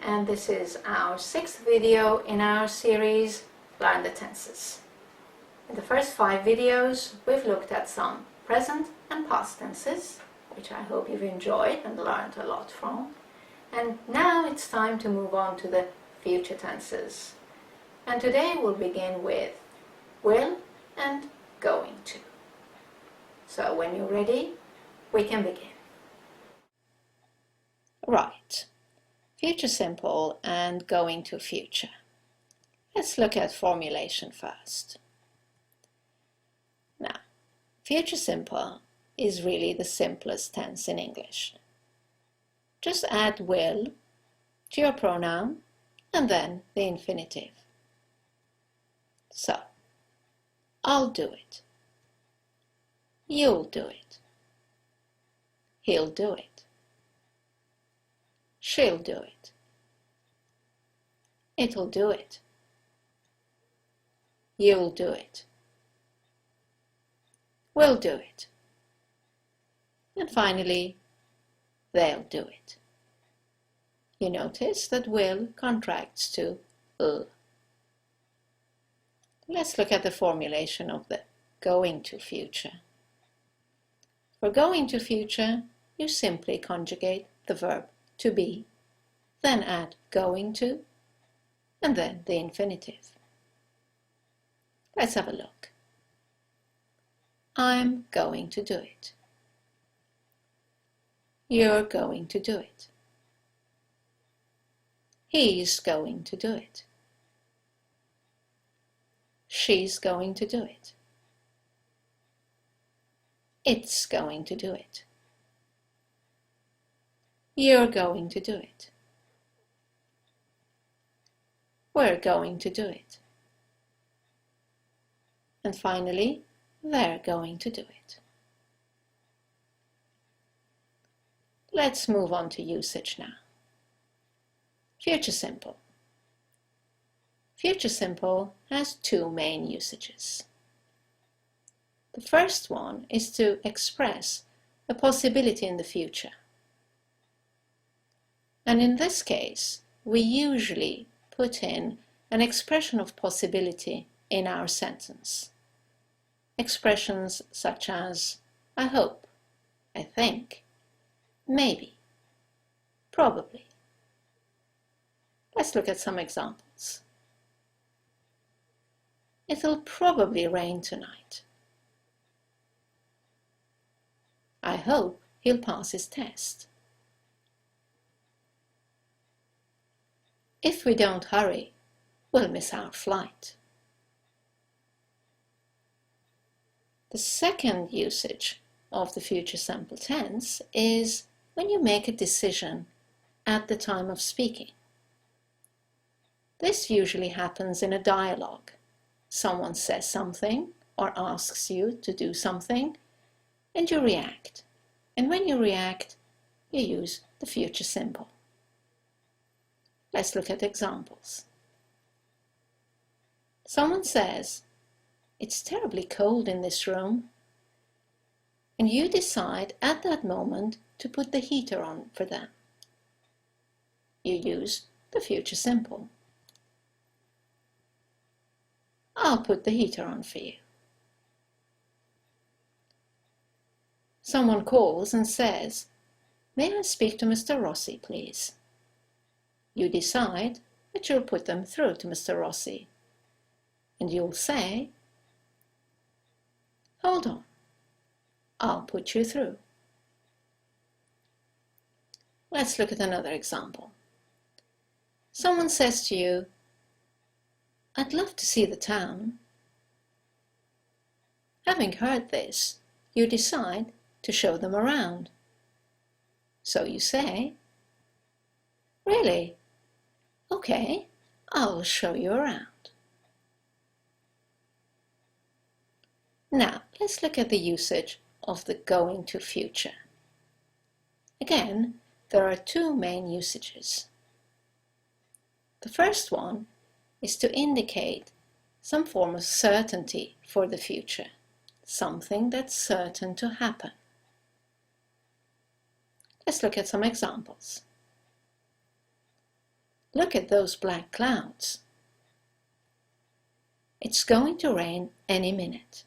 and this is our 6th video in our series Learn the Tenses. In the first 5 videos we've looked at some present and past tenses, which I hope you've enjoyed and learned a lot from. And now it's time to move on to the future tenses. And today we'll begin with will and going to. So when you're ready, we can begin. Right. Future simple and going to future. Let's look at formulation first. Now, future simple is really the simplest tense in English. Just add will to your pronoun and then the infinitive. So, I'll do it. You'll do it. He'll do it. She'll do it. It'll do it. You'll do it. We'll do it. And finally, they'll do it. You notice that will contracts to l. Let's look at the formulation of the going to future. For going to future, you simply conjugate the verb to be, then add going to, and then the infinitive. Let's have a look. I'm going to do it. You're going to do it. He's going to do it. She's going to do it. It's going to do it. You're going to do it. We're going to do it. And finally, they're going to do it. Let's move on to usage now. Future simple. Future simple has 2 main usages. The first one is to express a possibility in the future. And in this case, we usually put in an expression of possibility in our sentence. Expressions such as I hope, I think, maybe, probably. Let's look at some examples. It'll probably rain tonight. I hope he'll pass his test. If we don't hurry, we'll miss our flight. The second usage of the future simple tense is when you make a decision at the time of speaking. This usually happens in a dialogue. Someone says something or asks you to do something, and you react. And when you react, you use the future simple. Let's look at examples. Someone says, "It's terribly cold in this room," and you decide at that moment to put the heater on for them. You use the future simple. I'll put the heater on for you. Someone calls and says, "May I speak to Mr. Rossi, please?" You decide that you'll put them through to Mr. Rossi, and you'll say, "Hold on, I'll put you through." Let's look at another example. Someone says to you, "I'd love to see the town." Having heard this, you decide to show them around. So you say, "Really? Okay, I'll show you around." Now, let's look at the usage of the going to future. Again, there are 2 main usages. The first one is to indicate some form of certainty for the future, something that's certain to happen. Let's look at some examples. Look at those black clouds. It's going to rain any minute.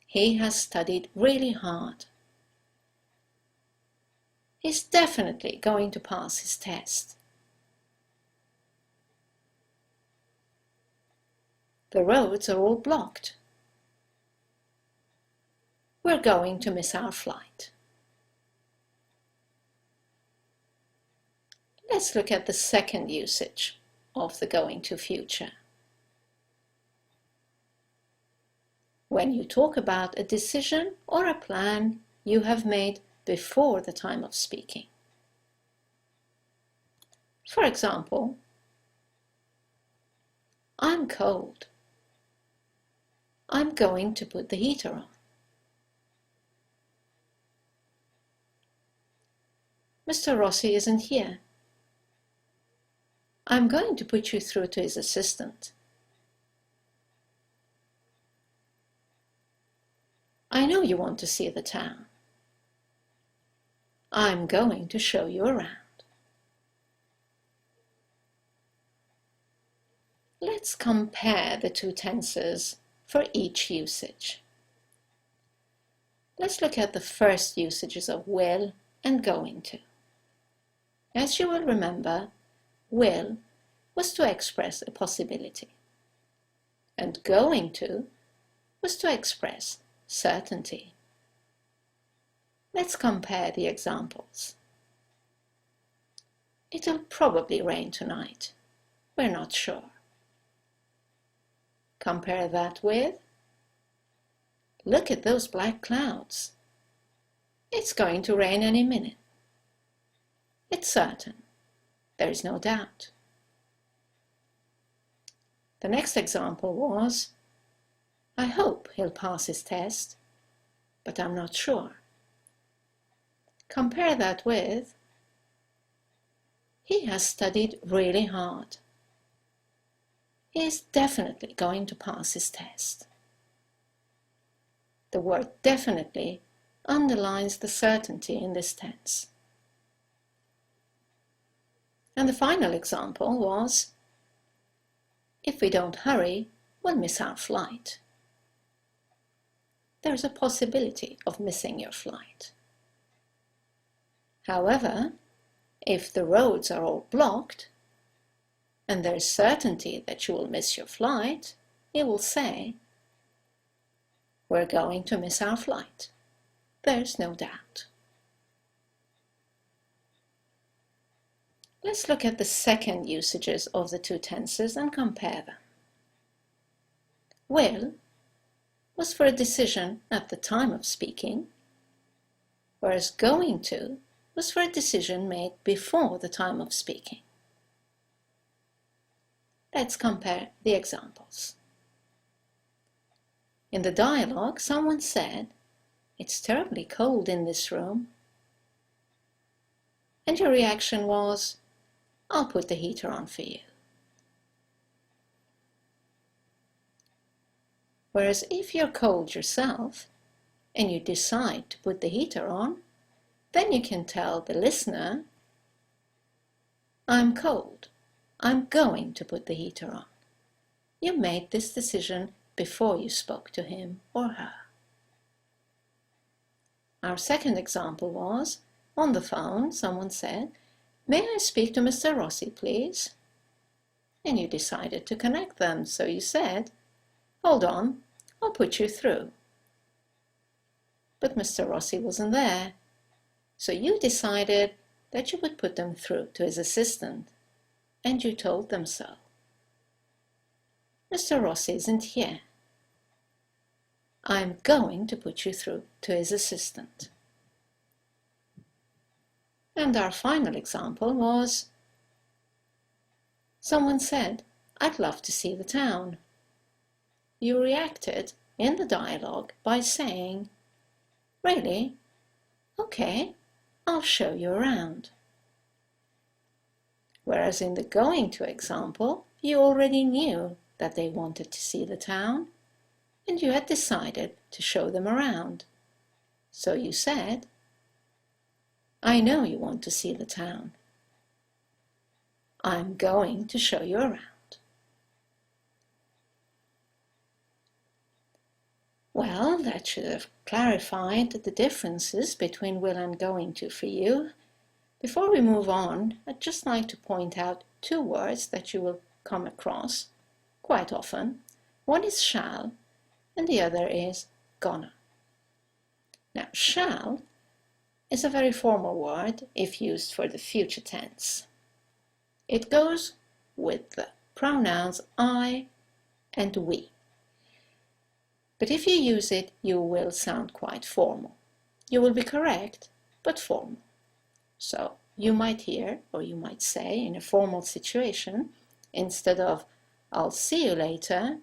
He has studied really hard. He's definitely going to pass his test. The roads are all blocked. We're going to miss our flight. Let's look at the second usage of the going to future. When you talk about a decision or a plan you have made before the time of speaking. For example, I'm cold. I'm going to put the heater on. Mr. Rossi isn't here. I'm going to put you through to his assistant. I know you want to see the town. I'm going to show you around. Let's compare the two tenses for each usage. Let's look at the first usages of will and going to. As you will remember, will was to express a possibility, and going to was to express certainty. Let's compare the examples. It'll probably rain tonight. We're not sure. Compare that with, look at those black clouds. It's going to rain any minute. It's certain. There is no doubt. The next example was, I hope he'll pass his test, but I'm not sure. Compare that with, he has studied really hard. He is definitely going to pass his test. The word definitely underlines the certainty in this tense. And the final example was, if we don't hurry, we'll miss our flight. There's a possibility of missing your flight. However, if the roads are all blocked, and there's certainty that you will miss your flight, you will say, we're going to miss our flight. There's no doubt. Let's look at the second usages of the two tenses and compare them. Will was for a decision at the time of speaking, whereas going to was for a decision made before the time of speaking. Let's compare the examples. In the dialogue, someone said, "It's terribly cold in this room." And your reaction was, "I'll put the heater on for you." Whereas if you're cold yourself and you decide to put the heater on, then you can tell the listener, "I'm cold. I'm going to put the heater on." You made this decision before you spoke to him or her. Our second example was, on the phone, someone said, "May I speak to Mr. Rossi, please?" And you decided to connect them, so you said, "Hold on, I'll put you through." But Mr. Rossi wasn't there, so you decided that you would put them through to his assistant, and you told them so. "Mr. Rossi isn't here. I'm going to put you through to his assistant." And our final example was, someone said, "I'd love to see the town." You reacted in the dialogue by saying, "Really? Okay, I'll show you around." Whereas in the going to example, you already knew that they wanted to see the town, and you had decided to show them around. So you said, I know you want to see the town. I'm going to show you around. Well, that should have clarified the differences between will and going to for you. Before we move on, I'd just like to point out two words that you will come across quite often. One is shall, and the other is gonna. Now, shall is a very formal word if used for the future tense. It goes with the pronouns I and we. But if you use it, you will sound quite formal. You will be correct, but formal. So you might hear, or you might say in a formal situation, instead of I'll see you later,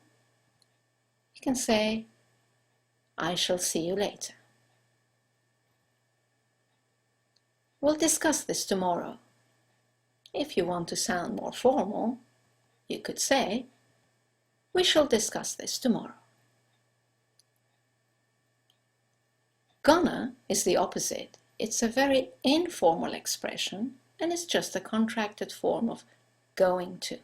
you can say I shall see you later. We'll discuss this tomorrow. If you want to sound more formal, you could say we shall discuss this tomorrow. Gonna is the opposite. It's a very informal expression and it's just a contracted form of going to.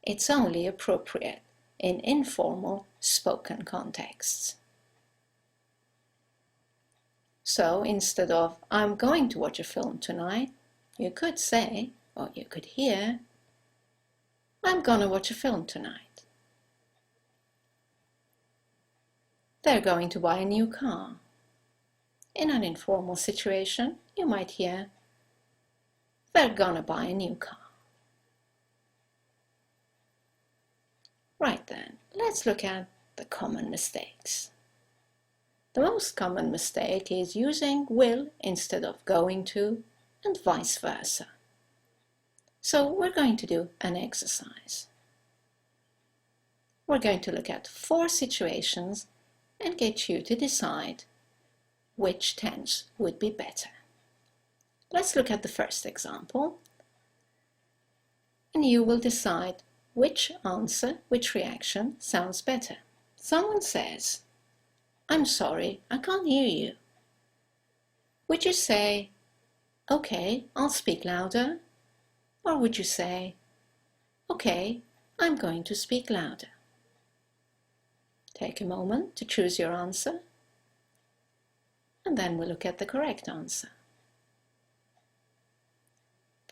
It's only appropriate in informal spoken contexts. So instead of I'm going to watch a film tonight, you could say, or you could hear, I'm gonna watch a film tonight. They're going to buy a new car. In an informal situation, you might hear, they're gonna buy a new car. Right then, let's look at the common mistakes. The most common mistake is using will instead of going to, and vice versa. So we're going to do an exercise. We're going to look at 4 situations and get you to decide which tense would be better. Let's look at the first example, and you will decide which answer, which reaction sounds better. Someone says, I'm sorry, I can't hear you. Would you say, okay, I'll speak louder? Or would you say, okay, I'm going to speak louder? Take a moment to choose your answer, and then we'll look at the correct answer.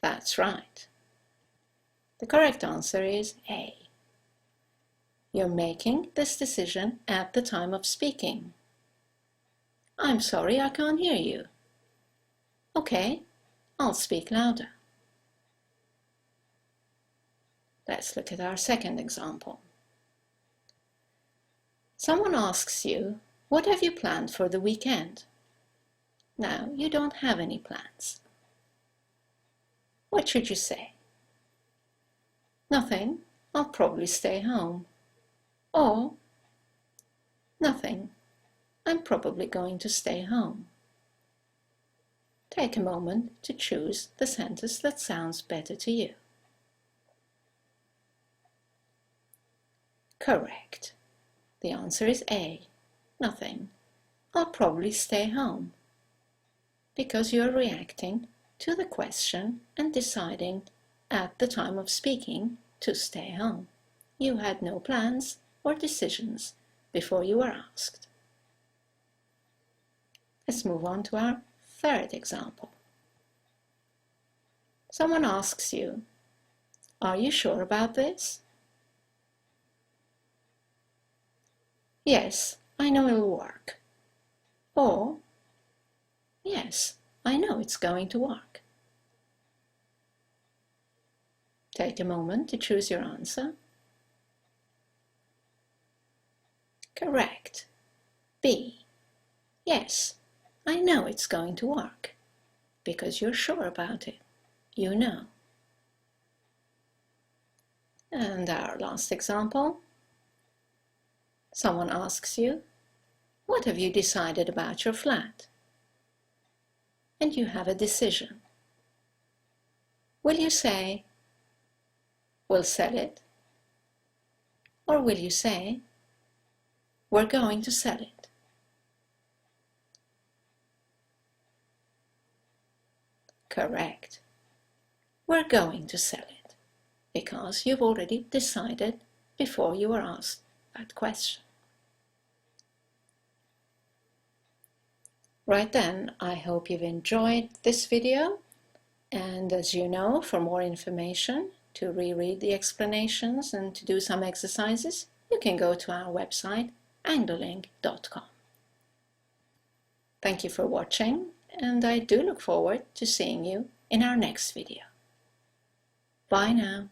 That's right. The correct answer is A. You're making this decision at the time of speaking. I'm sorry, I can't hear you. Okay, I'll speak louder. Let's look at our second example. Someone asks you, what have you planned for the weekend? Now, you don't have any plans. What should you say? Nothing, I'll probably stay home. Or, nothing, I'm probably going to stay home. Take a moment to choose the sentence that sounds better to you. Correct. The answer is A. Nothing. I'll probably stay home. Because you're reacting to the question and deciding at the time of speaking to stay home. You had no plans or decisions before you were asked. Let's move on to our third example. Someone asks you, are you sure about this? Yes, I know it'll work. Or, yes, I know it's going to work. Take a moment to choose your answer. Correct. B. Yes, I know it's going to work. Because you're sure about it. You know. And our last example. Someone asks you, what have you decided about your flat? And you have a decision. Will you say, we'll sell it? Or will you say, we're going to sell it? Correct. We're going to sell it, because you've already decided before you were asked that question. Right then, I hope you've enjoyed this video, and as you know, for more information, to reread the explanations and to do some exercises, you can go to our website anglerlink.com. Thank you for watching, and I do look forward to seeing you in our next video. Bye now.